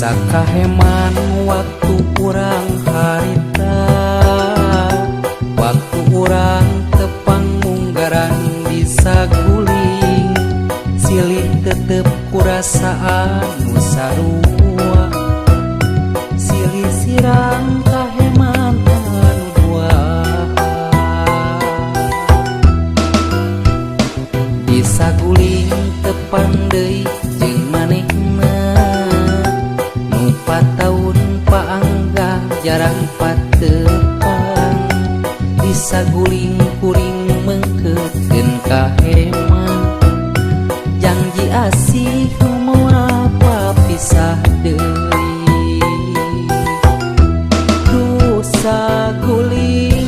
Sakaheman waktu kurang harita, waktu orang tepang munggaran bisa guling, silih tetep kurasaan musarua, silih sirang kaheman anu dua. Bisa guling tepang deui jeung manehna, nu 4 tahun paanggah jarang patepang. Bisa guling kuring mengkeutkeun kaheman, janji asih nu moal pisah deui. Dosa guling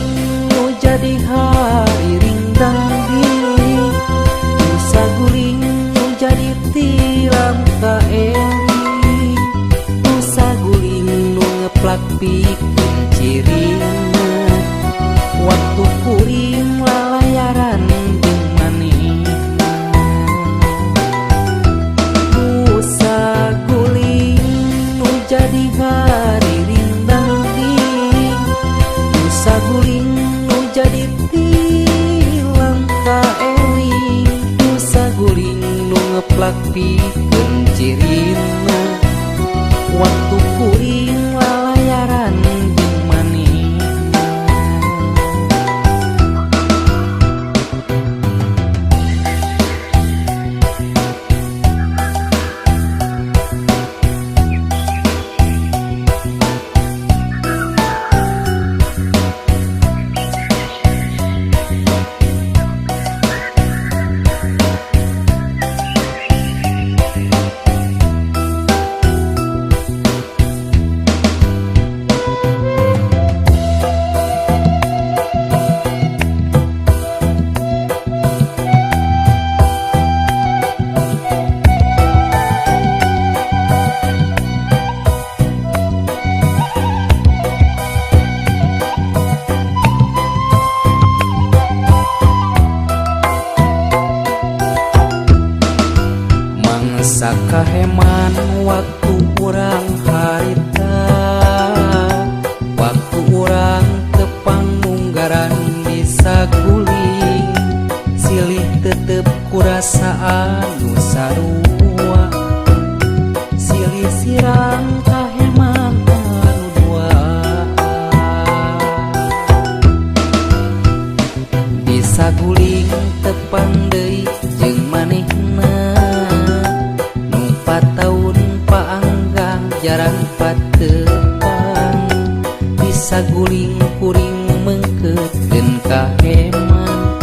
nu jadi hari rindang giling, dosa guling nu jadi tilam kaeling, dosa guling nu ngeplak pikeun cirina, waktu kuring lalayaran jeung manehna. Dosa guling nu jadi hari rindang giling, dosa guling nu jadi tilang kaeling, dosa guling nu ngeplak pikeun cirina, waktu kuring lalayaran jeung manehna. Sakaheman waktu urang harita, waktu urang tepang munggaran bisa guling, silih tetep kurasaan nu sarua, silih sirang kaheman anu dua. Bisa guling tepang deui jeung manehna, 4 tahun paanggah jarang patepang. Bisa guling kuring mengkeutkeun kaheman,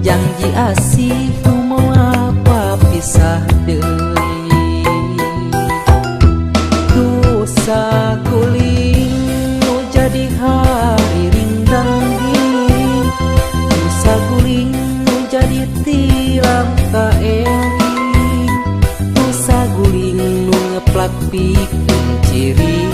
janji asih nu moal pisah deui. Dosa guling nu jadi hari rindang giling, dosa guling nu jadi tilam kaeling, dosa guling nu ngeplak pikeun cirina,